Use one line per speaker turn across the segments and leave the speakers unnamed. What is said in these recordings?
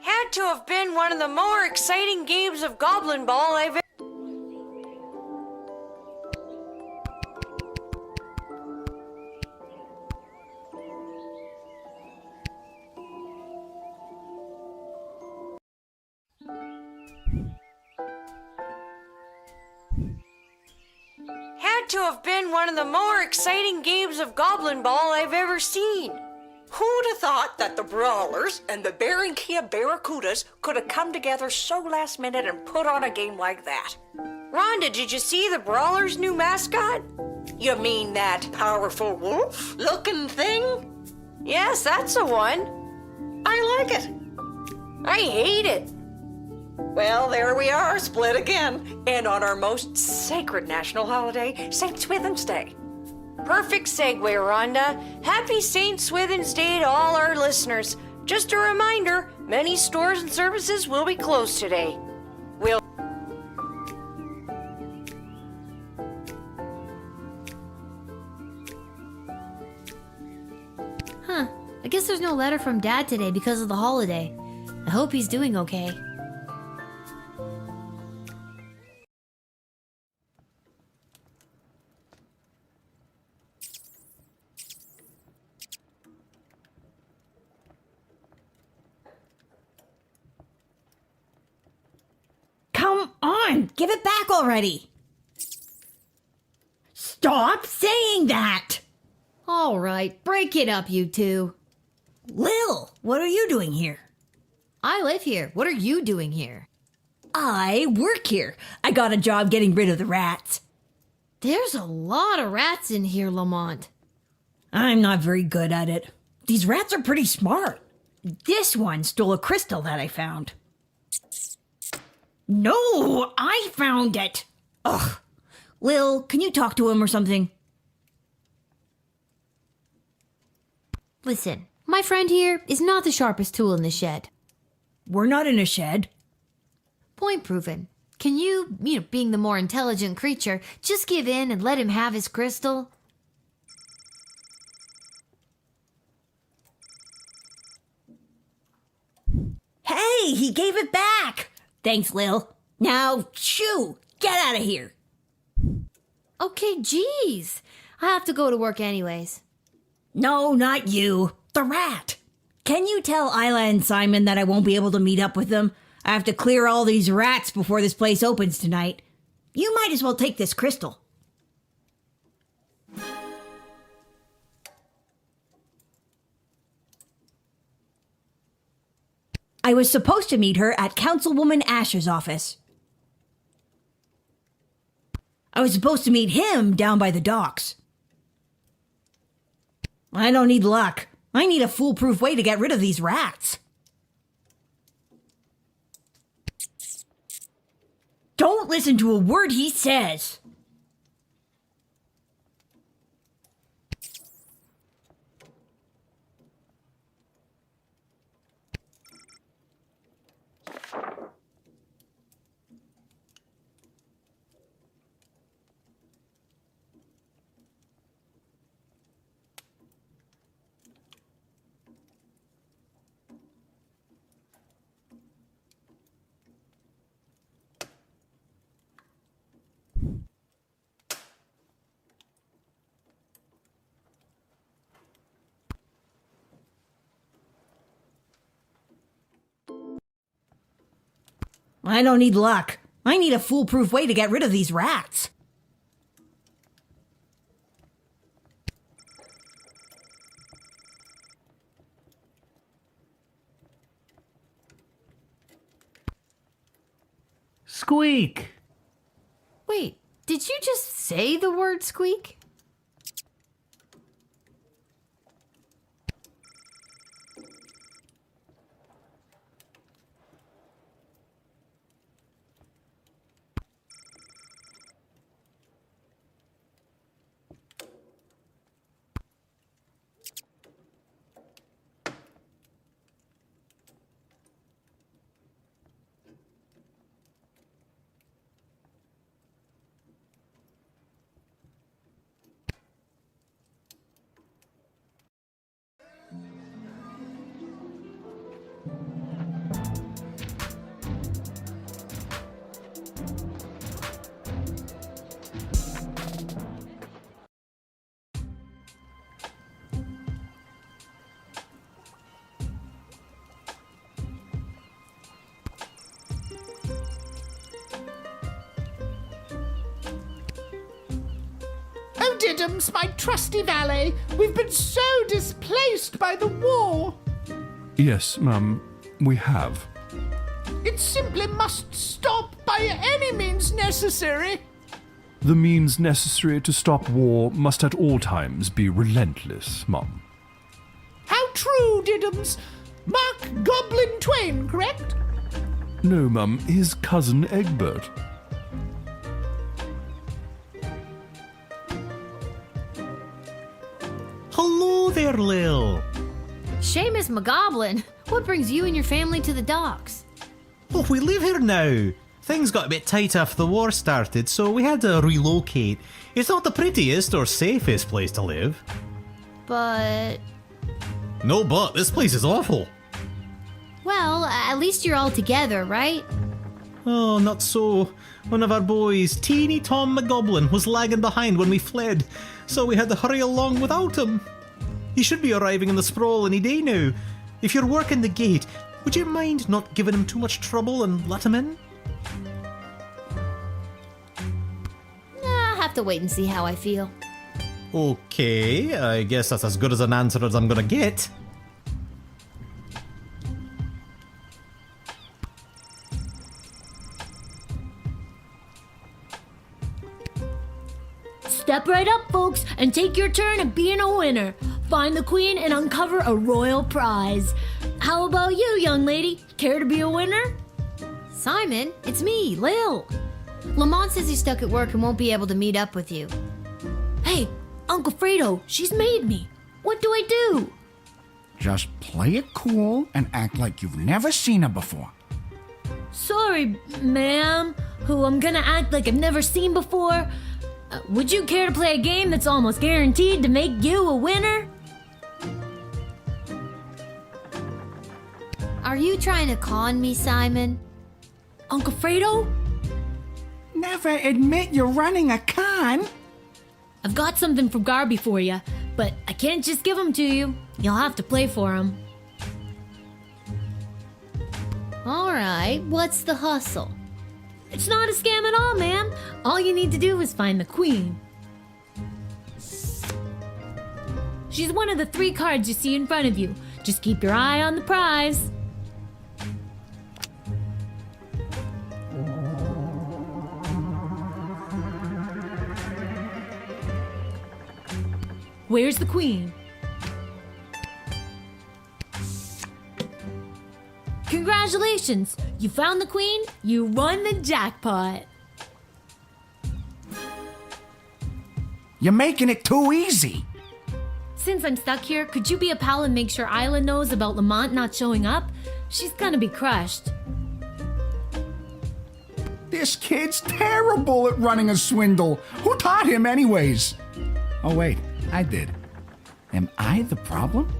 Had to have been one of the more exciting games of Goblin Ball I've ever... Had to have been one of the more exciting games of Goblin Ball I've ever seen.
Who'd have thought that the Brawlers and the Barranquilla Barracudas could have come together so last minute and put on a game like that?
Rhonda, did you see the Brawlers' new mascot?
You mean that powerful wolf-looking thing?
Yes, that's the one.
I like it.
I hate it.
Well, there we are, split again. And on our most sacred national holiday, St. Swithin's Day.
Perfect segue, Rhonda. Happy St. Swithin's Day to all our listeners. Just a reminder, many stores and services will be closed today. We'll...
Huh. I guess there's no letter from Dad today because of the holiday. I hope he's doing okay.
Come on, give it back already. Stop saying that.
All right, break it up, you two.
Lil, what are you doing here?
I live here. What are you doing here?
I work here. I got a job getting rid of the rats.
There's a lot of rats in here, Lamont.
I'm not very good at it. These rats are pretty smart. This one stole a crystal that I found. No, I found it. Ugh. Lil, can you talk to him or something?
Listen, my friend here is not the sharpest tool in the shed.
We're not in a shed.
Point proven. Can you, being the more intelligent creature, just give in and let him have his crystal?
Hey, he gave it back. Thanks, Lil. Now, shoo, get out of here.
Okay, geez. I have to go to work anyways.
No, not you. The rat. Can you tell Isla and Simon that I won't be able to meet up with them? I have to clear all these rats before this place opens tonight. You might as well take this crystal. I was supposed to meet her at Councilwoman Asher's office. I was supposed to meet him down by the docks. I don't need luck. I need a foolproof way to get rid of these rats. Don't listen to a word he says. I don't need luck. I need a foolproof way to get rid of these rats.
Squeak!
Wait, did you just say the word squeak?
Diddums, my trusty valet. We've been so displaced by the war.
Yes, Mum, we have.
It simply must stop by any means necessary.
The means necessary to stop war must at all times be relentless, Mum.
How true, Diddums. Mark Goblin Twain, correct?
No, Mum, his cousin Egbert.
Hello there, Lil.
Seamus McGoblin, what brings you and your family to the docks?
Oh, we live here now. Things got a bit tight after the war started, so we had to relocate. It's not the prettiest or safest place to live.
But,
No, but this place is awful.
well, at least you're all together, right?
Oh, not so. One of our boys, teeny Tom McGoblin, was lagging behind when we fled, so we had to hurry along without him. He should be arriving in the sprawl any day now. If you're working the gate, would you mind not giving him too much trouble and let him in?
I'll have to wait and see how I feel.
Okay, I guess that's as good as an answer as I'm gonna get.
Step right up, folks, and take your turn at being a winner. Find the queen and uncover a royal prize. How about you, young lady? Care to be a winner?
Simon, it's me, Lil. Lamont says he's stuck at work and won't be able to meet up with you.
Hey, Uncle Fredo, she's made me. What do I do?
Just play it cool and act like you've never seen her before.
Sorry, ma'am, who I'm gonna act like I've never seen before. Would you care to play a game that's almost guaranteed to make you a winner?
Are you trying to con me, Simon?
Uncle Fredo?
Never admit you're running a con.
I've got something from Garby for you, but I can't just give them to you. You'll have to play for them.
All right, what's the hustle?
It's not a scam at all, ma'am. All you need to do is find the queen. She's one of the 3 cards you see in front of you. Just keep your eye on the prize. Where's the queen? Congratulations! You found the queen, you won the jackpot.
You're making it too easy.
Since I'm stuck here, could you be a pal and make sure Isla knows about Lamont not showing up? She's gonna be crushed.
This kid's terrible at running a swindle. Who taught him anyways? Oh wait, I did. Am I the problem?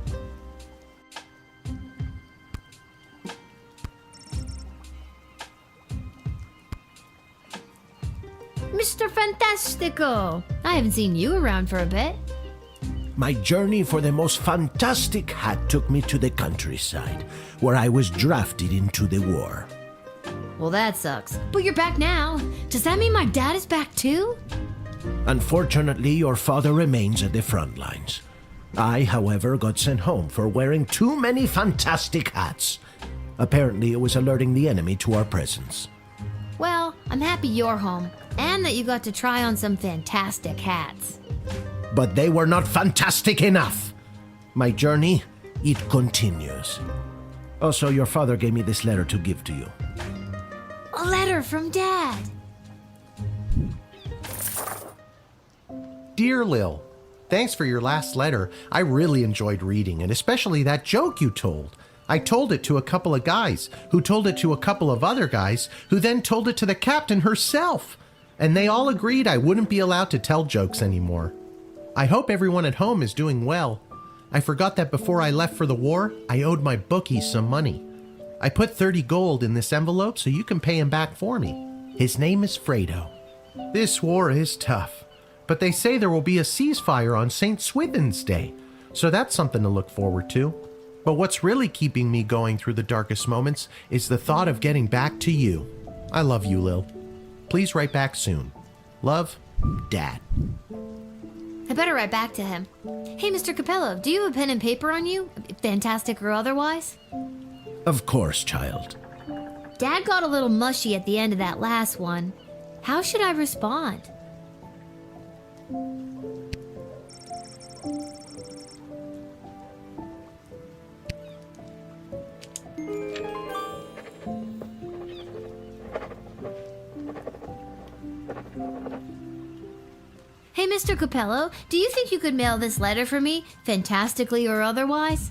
Mr. Fantastico! I haven't seen you around for a bit.
My journey for the most fantastic hat took me to the countryside, where I was drafted into the war.
Well, that sucks. But you're back now. Does that mean my dad is back too?
Unfortunately, your father remains at the front lines. I, however, got sent home for wearing too many fantastic hats. Apparently, it was alerting the enemy to our presence.
Well, I'm happy you're home, and that you got to try on some fantastic hats.
But they were not fantastic enough. My journey, it continues. Also, your father gave me this letter to give to you.
A letter from Dad.
Dear Lil, thanks for your last letter. I really enjoyed reading, and especially that joke you told. I told it to a couple of guys, who told it to a couple of other guys, who then told it to the captain herself. And they all agreed I wouldn't be allowed to tell jokes anymore. I hope everyone at home is doing well. I forgot that before I left for the war, I owed my bookies some money. I put 30 gold in this envelope so you can pay him back for me. His name is Fredo. This war is tough, but they say there will be a ceasefire on St. Swithin's Day, so that's something to look forward to. But what's really keeping me going through the darkest moments is the thought of getting back to you. I love you, Lil. Please write back soon. Love, Dad.
I better write back to him. Hey, Mr. Capello, do you have a pen and paper on you? Fantastic or otherwise?
Of course, child.
Dad got a little mushy at the end of that last one. How should I respond? Hey, Mr. Capello, do you think you could mail this letter for me, fantastically or otherwise?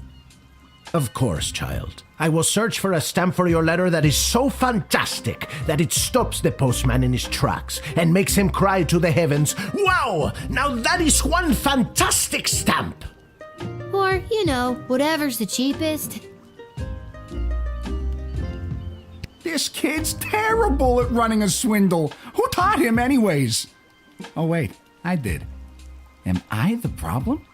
Of course, child. I will search for a stamp for your letter that is so fantastic that it stops the postman in his tracks and makes him cry to the heavens, "Wow! Now that is one fantastic stamp!"
Or, whatever's the cheapest.
This kid's terrible at running a swindle. Who taught him anyways? Oh, wait, I did. Am I the problem?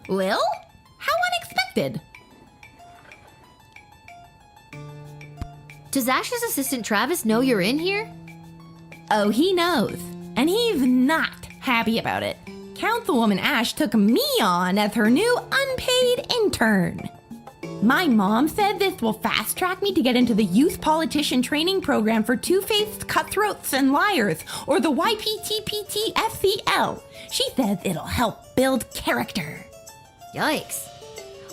Lil? How unexpected.
Does Ash's assistant Travis know you're in here?
Oh, he knows. And he's not happy about it. Councilwoman Ash took me on as her new unpaid intern. My mom said this will fast track me to get into the youth politician training program for two-faced cutthroats and liars, or the YPTPTFCL. She says it'll help build character.
Yikes.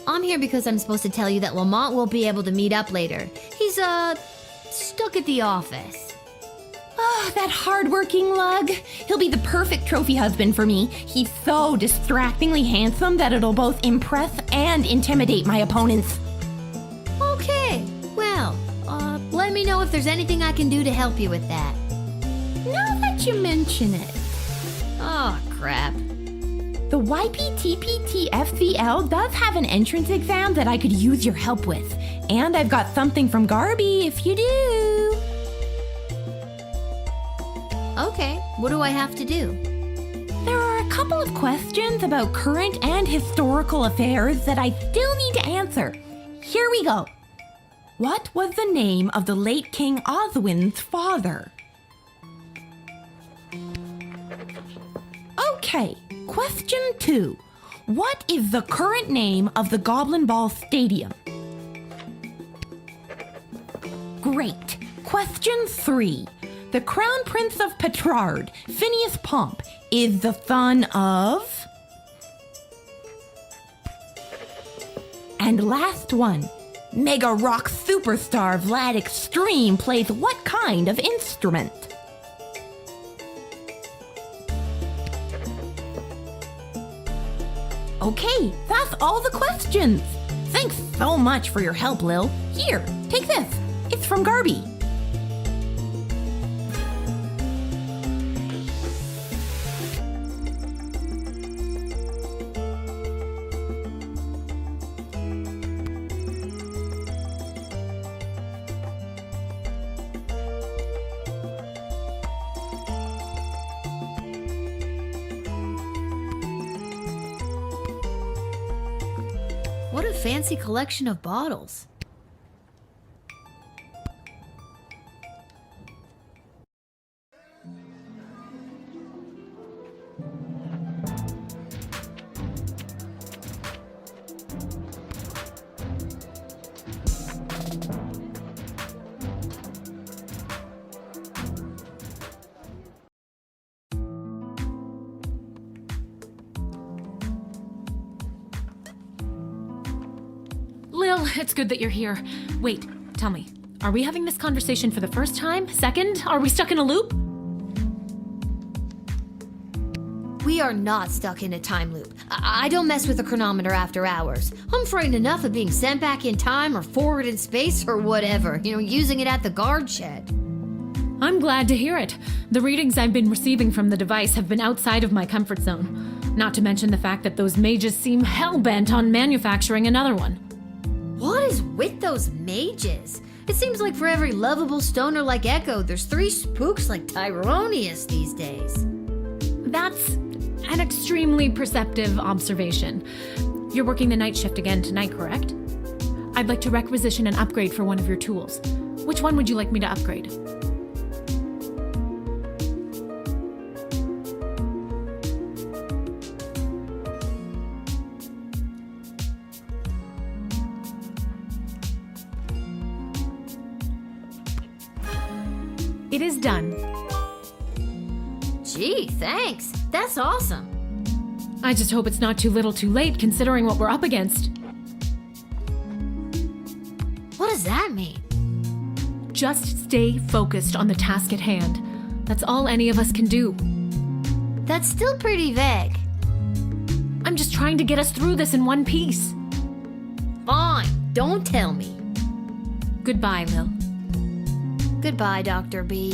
I'm here because I'm supposed to tell you that Lamont won't be able to meet up later. He's, stuck at the office.
Oh, that hardworking lug. He'll be the perfect trophy husband for me. He's so distractingly handsome that it'll both impress and intimidate my opponents.
Okay, well, let me know if there's anything I can do to help you with that.
Now that you mention it.
Oh, crap.
The YPTPTFCL does have an entrance exam that I could use your help with. And I've got something from Garby if you do.
Okay, what do I have to do?
There are a couple of questions about current and historical affairs that I still need to answer. Here we go. What was the name of the late King Oswin's father? Okay, question 2. What is the current name of the Goblin Ball Stadium? Great. Question 3. The Crown Prince of Petrard, Phineas Pomp, is the son of... And last one. Mega rock superstar Vlad Extreme plays what kind of instrument? Okay, that's all the questions. Thanks so much for your help, Lil. Here, take this. It's from Garby.
What a fancy collection of bottles.
Lil, it's good that you're here. Wait, tell me, are we having this conversation for the first time? Second? Are we stuck in a loop?
We are not stuck in a time loop. I don't mess with the chronometer after hours. I'm frightened enough of being sent back in time or forward in space or whatever, using it at the guard shed.
I'm glad to hear it. The readings I've been receiving from the device have been outside of my comfort zone. Not to mention the fact that those mages seem hell-bent on manufacturing another one.
What is with those mages? It seems like for every lovable stoner like Echo, there's 3 spooks like Tyronius these days.
That's an extremely perceptive observation. You're working the night shift again tonight, correct? I'd like to requisition an upgrade for one of your tools. Which one would you like me to upgrade? It is done.
Gee, thanks. That's awesome.
I just hope it's not too little too late considering what we're up against.
What does that mean?
Just stay focused on the task at hand. That's all any of us can do.
That's still pretty vague.
I'm just trying to get us through this in one piece.
Fine, don't tell me.
Goodbye, Lil.
Goodbye, Dr. B.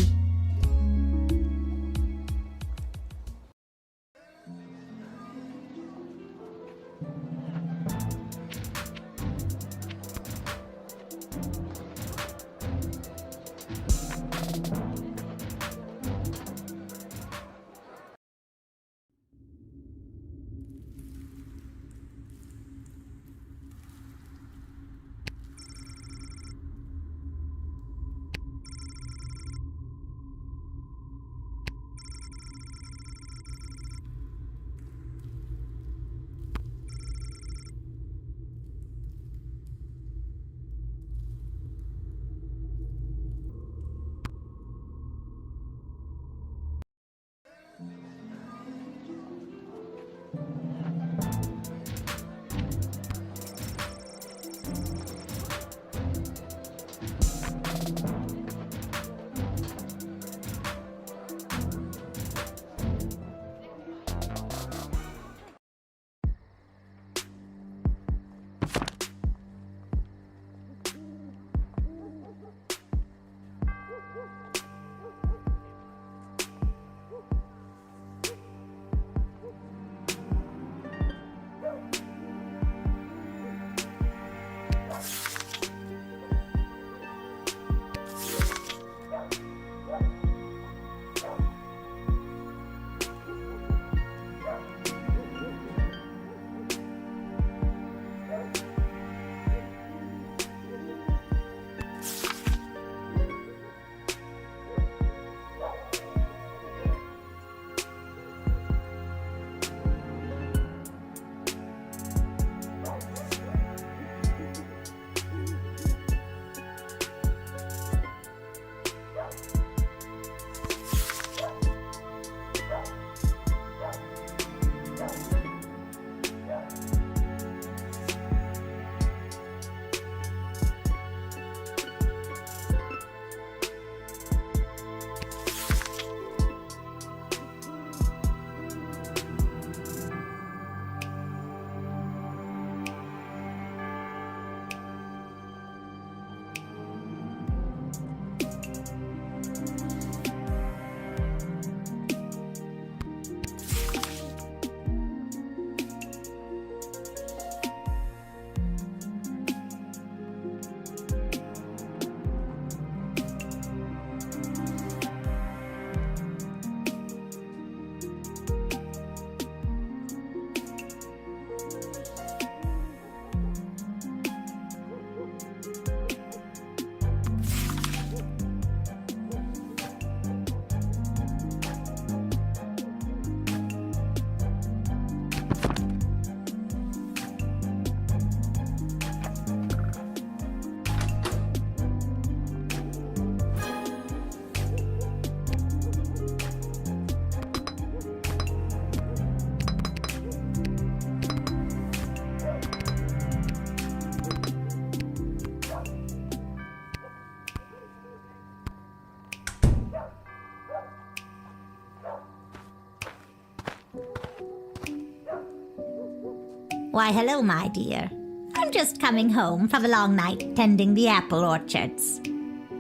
Why, hello, my dear. I'm just coming home from a long night tending the apple orchards.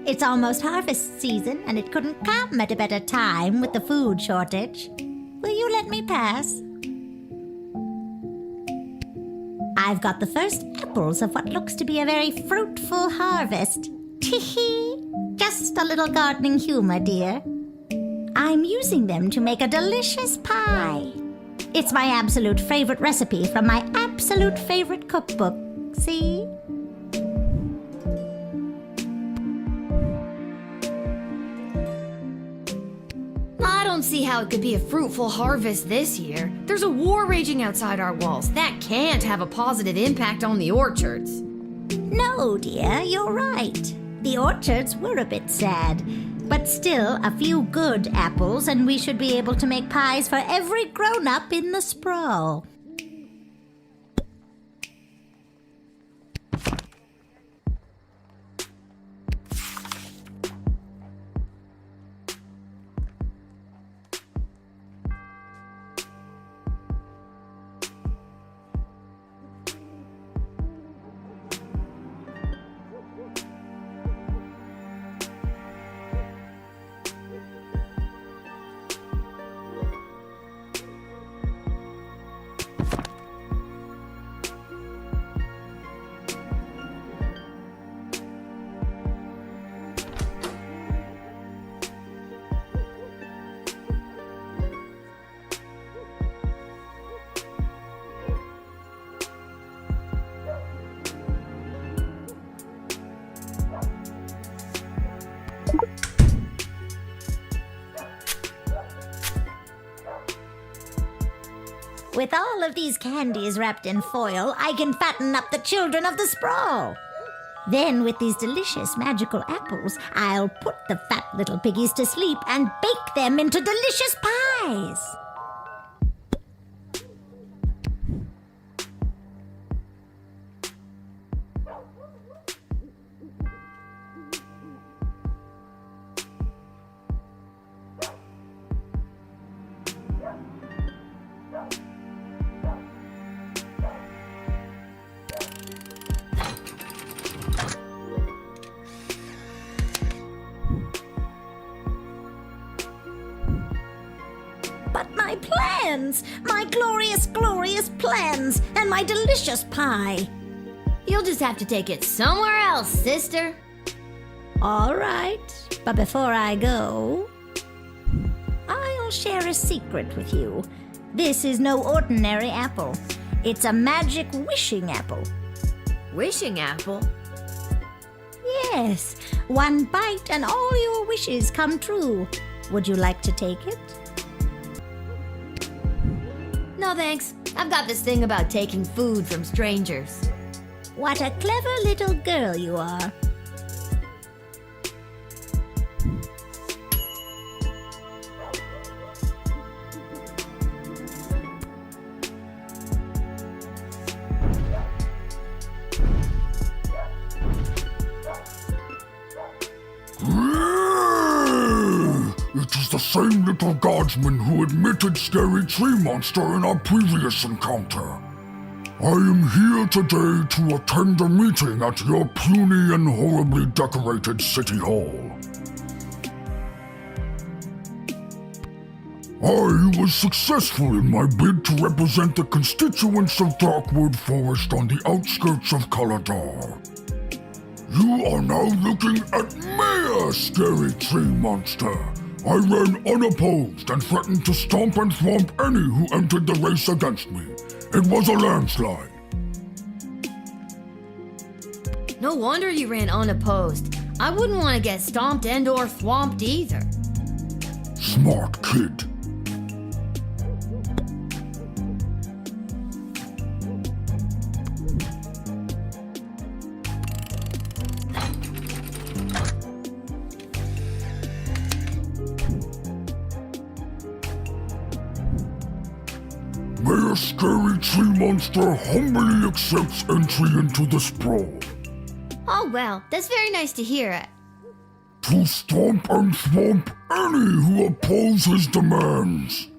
It's almost harvest season, and it couldn't come at a better time with the food shortage. Will you let me pass? I've got the first apples of what looks to be a very fruitful harvest. Tee-hee. Just a little gardening humor, dear. I'm using them to make a delicious pie. It's my absolute favorite recipe from my absolute favorite cookbook. See?
I don't see how it could be a fruitful harvest this year. There's a war raging outside our walls. That can't have a positive impact on the orchards.
No, dear, you're right. The orchards were a bit sad. But still, a few good apples, and we should be able to make pies for every grown-up in the sprawl. With all of these candies wrapped in foil, I can fatten up the children of the sprawl. Then, with these delicious magical apples, I'll put the fat little piggies to sleep and bake them into delicious pies. But my plans! My glorious, glorious plans! And my delicious pie!
You'll just have to take it somewhere else, sister.
All right, but before I go, I'll share a secret with you. This is no ordinary apple. It's a magic wishing apple.
Wishing apple?
Yes, one bite and all your wishes come true. Would you like to take it?
No thanks. I've got this thing about taking food from strangers.
What a clever little girl you are.
It is the same little guardsman who admitted Scary Tree Monster in our previous encounter. I am here today to attend a meeting at your puny and horribly decorated city hall. I was successful in my bid to represent the constituents of Darkwood Forest on the outskirts of Kaladar. You are now looking at me, Scary Tree Monster. I ran unopposed and threatened to stomp and thwomp any who entered the race against me. It was a landslide.
No wonder you ran unopposed. I wouldn't want to get stomped and or thwomped either.
Smart kid. May a Scary Tree Monster humbly accepts entry into the sprawl.
Oh well, that's very nice to hear it.
To stomp and thwomp any who oppose his demands.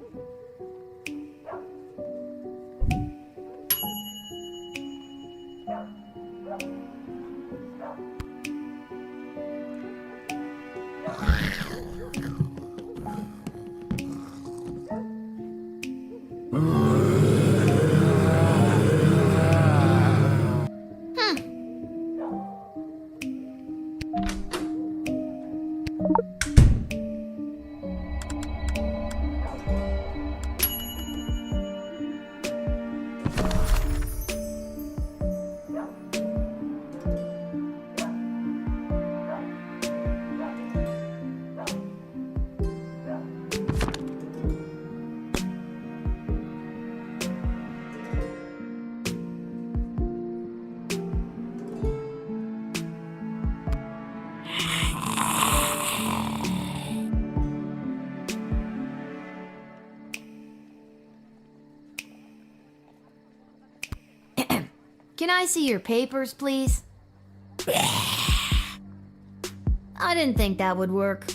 Can I see your papers, please? I didn't think that would work.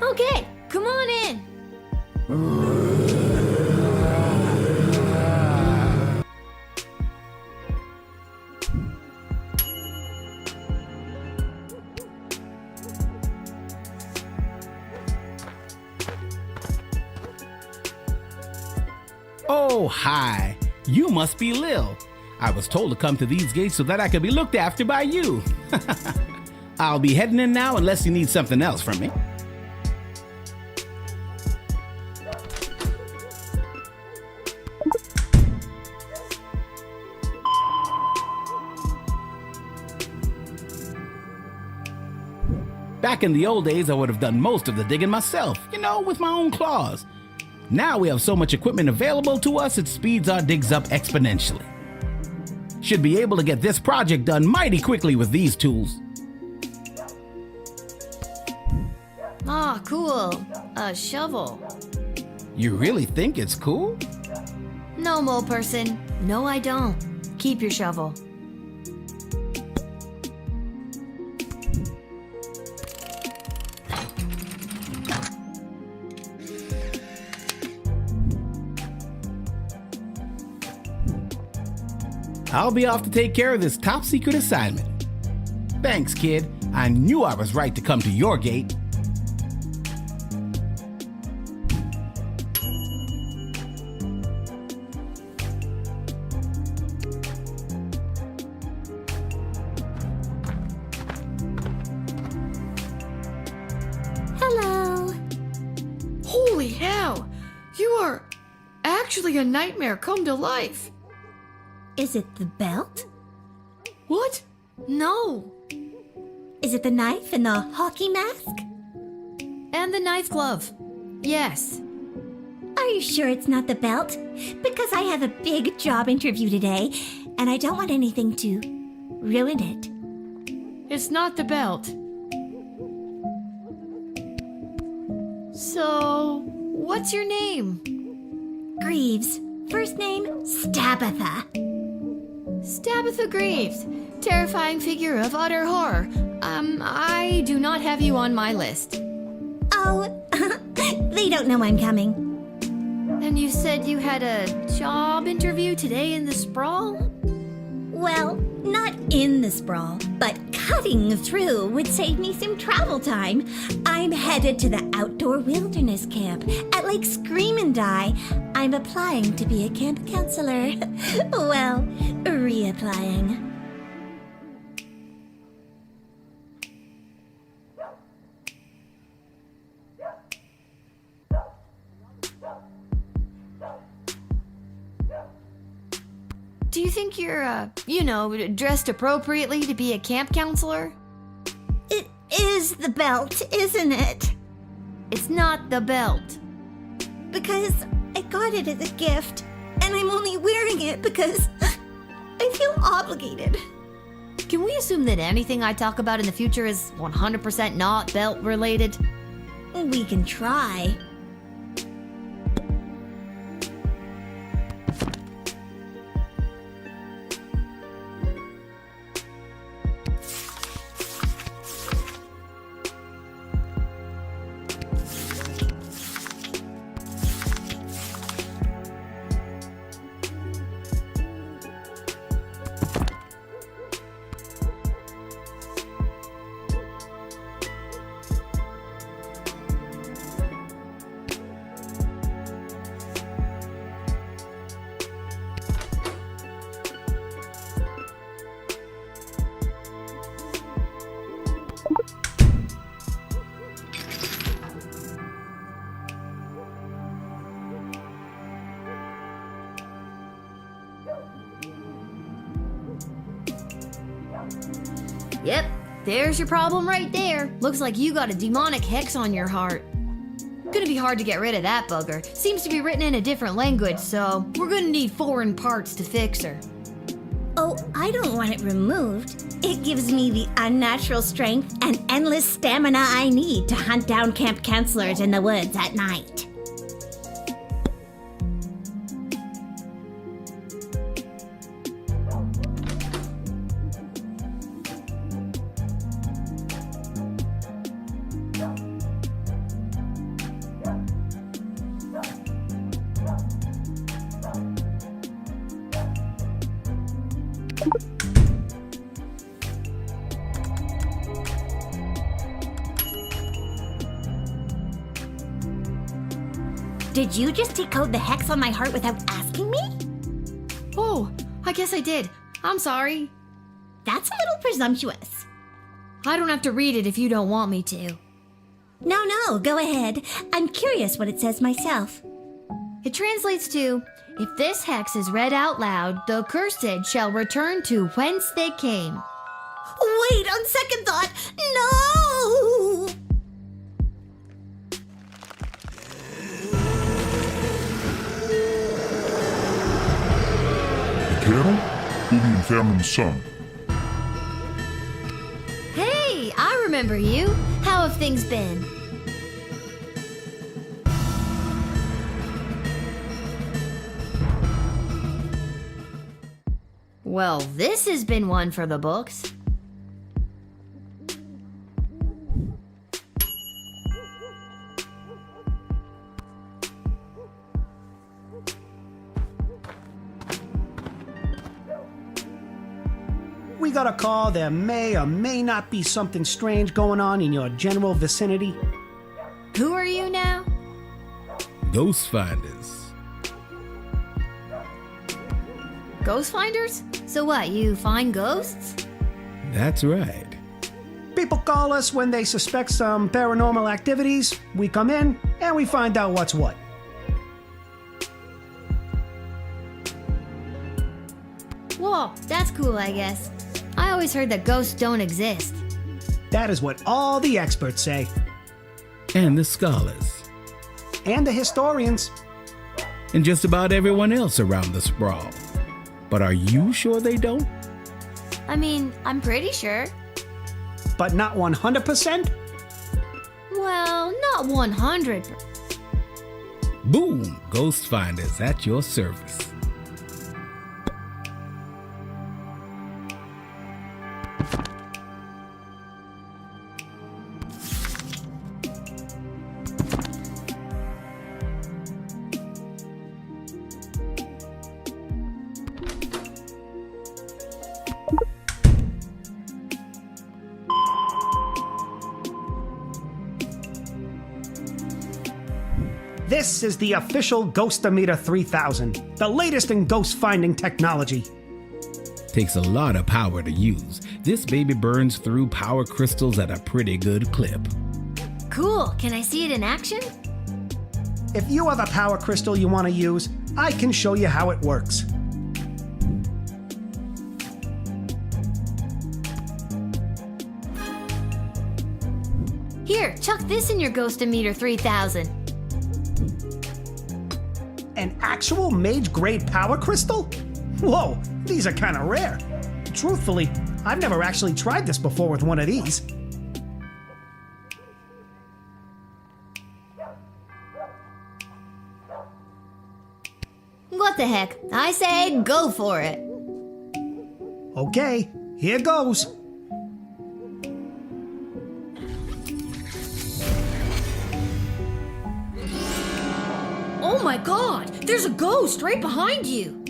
Okay, come on in.
Oh, hi. You must be Lil. I was told to come to these gates so that I could be looked after by you. I'll be heading in now unless you need something else from me. Back in the old days, I would have done most of the digging myself, with my own claws. Now we have so much equipment available to us, it speeds our digs up exponentially. Should be able to get this project done mighty quickly with these tools.
Ah, cool. A shovel.
You really think it's cool?
No, mole person. No, I don't. Keep your shovel.
I'll be off to take care of this top secret assignment. Thanks, kid. I knew I was right to come to your gate.
Hello.
Holy hell! You are actually a nightmare come to life.
Is it the belt?
What? No.
Is it the knife and the hockey mask?
And the knife glove. Yes.
Are you sure it's not the belt? Because I have a big job interview today, and I don't want anything to ruin it.
It's not the belt. So, what's your name?
Greaves. First name, Stabitha.
Stabitha Greaves. Terrifying figure of utter horror. I do not have you on my list.
Oh, they don't know I'm coming.
And you said you had a job interview today in the sprawl?
Well, not in the sprawl, but cutting through would save me some travel time. I'm headed to the outdoor wilderness camp at Lake Scream and Die. I'm applying to be a camp counselor. Well, reapplying.
Do you think you're, dressed appropriately to be a camp counselor?
It is the belt, isn't it?
It's not the belt.
Because I got it as a gift, and I'm only wearing it because I feel obligated.
Can we assume that anything I talk about in the future is 100% not belt related?
We can try.
Yep, there's your problem right there. Looks like you got a demonic hex on your heart. Gonna be hard to get rid of that bugger. Seems to be written in a different language, so we're gonna need foreign parts to fix her.
Oh, I don't want it removed. It gives me the unnatural strength and endless stamina I need to hunt down camp counselors in the woods at night. Did you just decode the hex on my heart without asking me?
Oh, I guess I did. I'm sorry.
That's a little presumptuous.
I don't have to read it if you don't want me to.
No, go ahead. I'm curious what it says myself.
It translates to, if this hex is read out loud, the cursed shall return to whence they came.
Wait, on second thought, no!
Hey, I remember you. How have things been? Well, this has been one for the books.
We got a call there may or may not be something strange going on in your general vicinity.
Who are you now?
Ghost finders.
Ghost finders? So what, you find ghosts?
That's right.
People call us when they suspect some paranormal activities. We come in and we find out what's what.
Whoa, that's cool, I guess. I always heard that ghosts don't exist.
That is what all the experts say.
And the scholars.
And the historians.
And just about everyone else around the sprawl. But are you sure they don't?
I mean, I'm pretty sure.
But not 100%?
Well, not 100.
Boom! Ghost finders at your service.
This is the official Ghostometer 3000, the latest in ghost finding technology.
Takes a lot of power to use. This baby burns through power crystals at a pretty good clip.
Cool. Can I see it in action?
If you have a power crystal you want to use, I can show you how it works.
Here, chuck this in your Ghostometer 3000.
An actual mage-grade power crystal? Whoa, these are kind of rare. Truthfully, I've never actually tried this before with one of these.
What the heck? I say go for it.
Okay, here goes.
Oh my god, there's a ghost right behind you.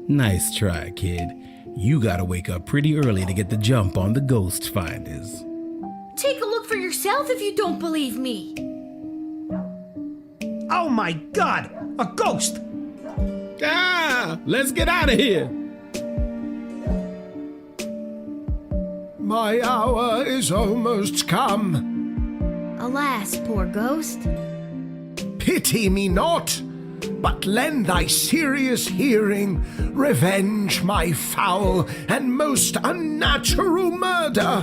Nice try, kid. You gotta wake up pretty early to get the jump on the ghost finders.
Take a look for yourself if you don't believe me.
Oh my god, a ghost!
Ah, let's get out of here.
My hour is almost come.
Alas, poor ghost.
Pity me not. but lend thy serious hearing, revenge my foul and most unnatural murder.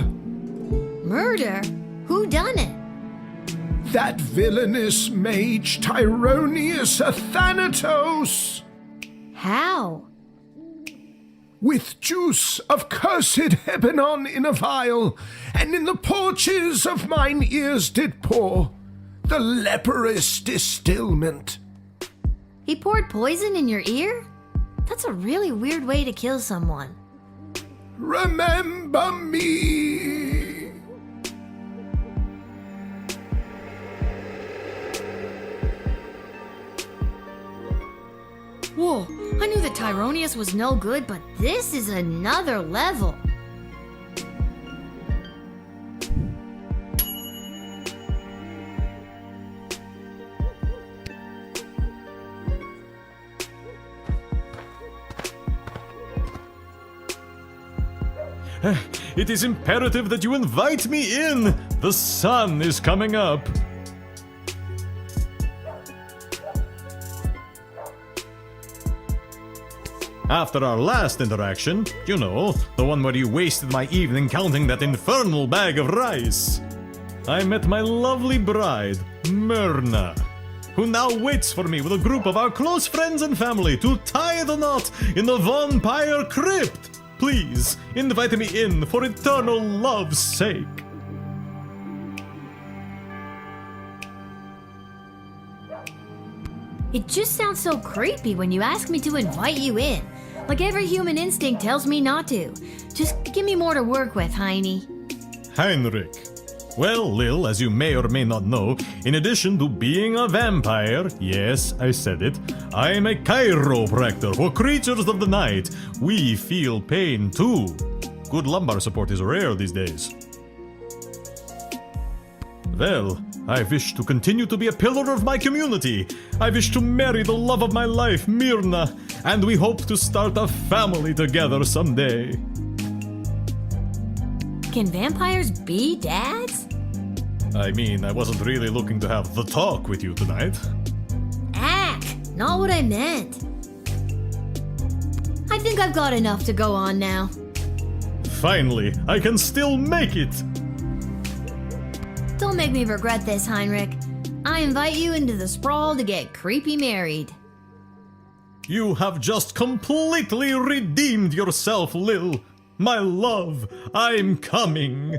Murder? Who done it?
That villainous mage Tyronius Athanatos.
How?
With juice of cursed Hebenon in a vial, and in the porches of mine ears did pour the leprous distilment.
He poured poison in your ear? That's a really weird way to kill someone.
Remember me.
Whoa, I knew that Tyronius was no good, but this is another level.
It is imperative that you invite me in. The sun is coming up. After our last interaction, you know, the one where you wasted my evening counting that infernal bag of rice, I met my lovely bride, Myrna, who now waits for me with a group of our close friends and family to tie the knot in the vampire crypt. Please, invite me in for eternal love's sake.
It just sounds so creepy when you ask me to invite you in. Like every human instinct tells me not to. Just give me more to work with, Heiny.
Heinrich. Well, Lil, as you may or may not know, in addition to being a vampire, yes, I said it, I am a chiropractor for creatures of the night. We feel pain too. Good lumbar support is rare these days. Well, I wish to continue to be a pillar of my community. I wish to marry the love of my life, Myrna, and we hope to start a family together someday.
Can vampires be dads?
I mean, I wasn't really looking to have the talk with you tonight.
Not what I meant. I think I've got enough to go on now.
Finally, I can still make it!
Don't make me regret this, Heinrich. I invite you into the sprawl to get creepy married.
You have just completely redeemed yourself, Lil. My love, I'm coming.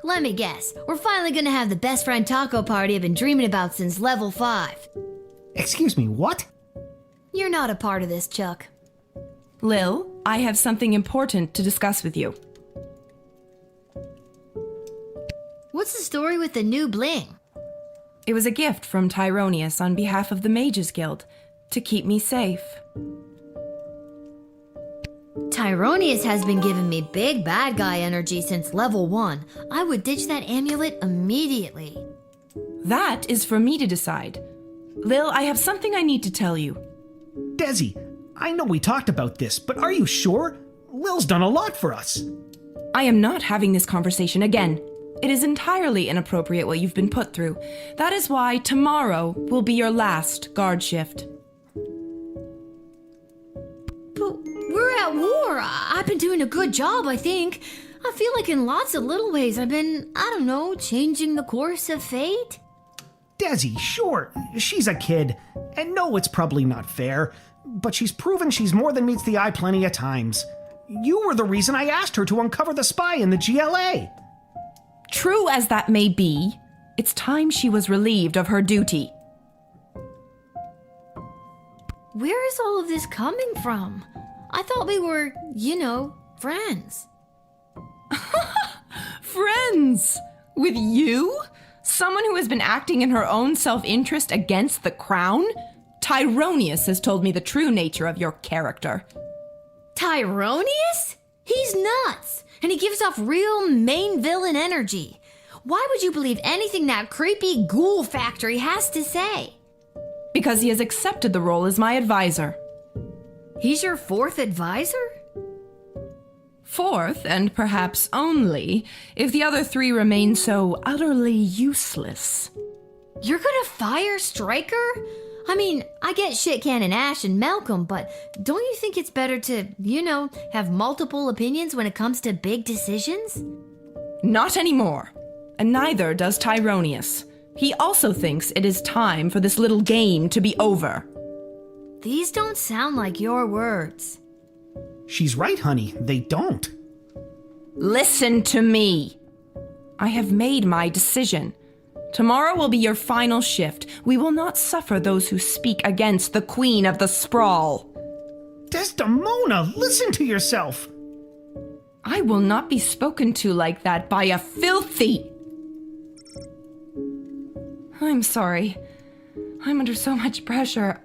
Let me guess, we're finally gonna have the best friend taco party I've been dreaming about since level 5.
Excuse me, what?
You're not a part of this, Chuck.
Lil, I have something important to discuss with you.
What's the story with the new bling?
It was a gift from Tyronius on behalf of the Mages Guild to keep me safe.
Tyronius has been giving me big bad guy energy since level 1. I would ditch that amulet immediately.
That is for me to decide. Lil, I have something I need to tell you.
Desi, I know we talked about this, but are you sure? Lil's done a lot for us.
I am not having this conversation again. It is entirely inappropriate what you've been put through. That is why tomorrow will be your last guard shift.
But we're at war. I've been doing a good job, I think. I feel like in lots of little ways I've been, I don't know, changing the course of fate.
Desi, sure, she's a kid. And no, it's probably not fair. But she's proven she's more than meets the eye plenty of times. You were the reason I asked her to uncover the spy in the GLA.
True as that may be, it's time she was relieved of her duty.
Where is all of this coming from? I thought we were, friends.
Friends? With you? Someone who has been acting in her own self-interest against the crown? Tyronius has told me the true nature of your character.
Tyronius? He's nuts, and he gives off real main villain energy. Why would you believe anything that creepy ghoul factory has to say?
Because he has accepted the role as my advisor.
He's your fourth advisor?
Fourth, and perhaps only, if the other three remain so utterly useless.
You're gonna fire Stryker? I mean, I get Shit Cannon Ash and Malcolm, but don't you think it's better to, have multiple opinions when it comes to big decisions?
Not anymore. And neither does Tyronius. He also thinks it is time for this little game to be over.
These don't sound like your words.
She's right, honey. They don't.
Listen to me. I have made my decision. Tomorrow will be your final shift. We will not suffer those who speak against the Queen of the Sprawl.
Desdemona, listen to yourself.
I will not be spoken to like that by a filthy... I'm sorry. I'm under so much pressure.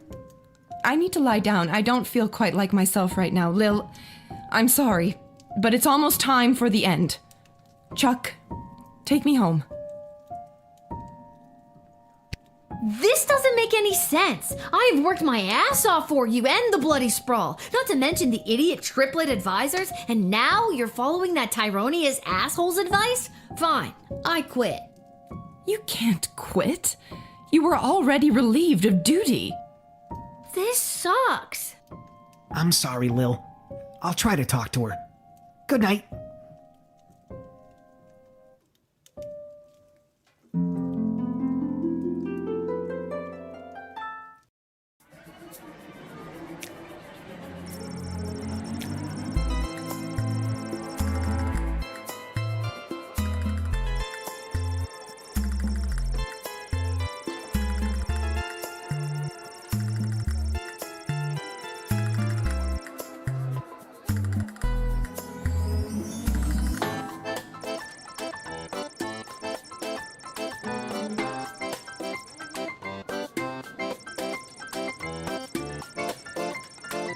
I need to lie down. I don't feel quite like myself right now. Lil, I'm sorry, but it's almost time for the end. Chuck, take me home.
This doesn't make any sense. I have worked my ass off for you and the Bloody Sprawl, not to mention the idiot triplet advisors, and now you're following that Tyronius asshole's advice? Fine, I quit.
You can't quit. You were already relieved of duty.
This sucks.
I'm sorry, Lil. I'll try to talk to her. Good night.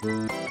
Thank you.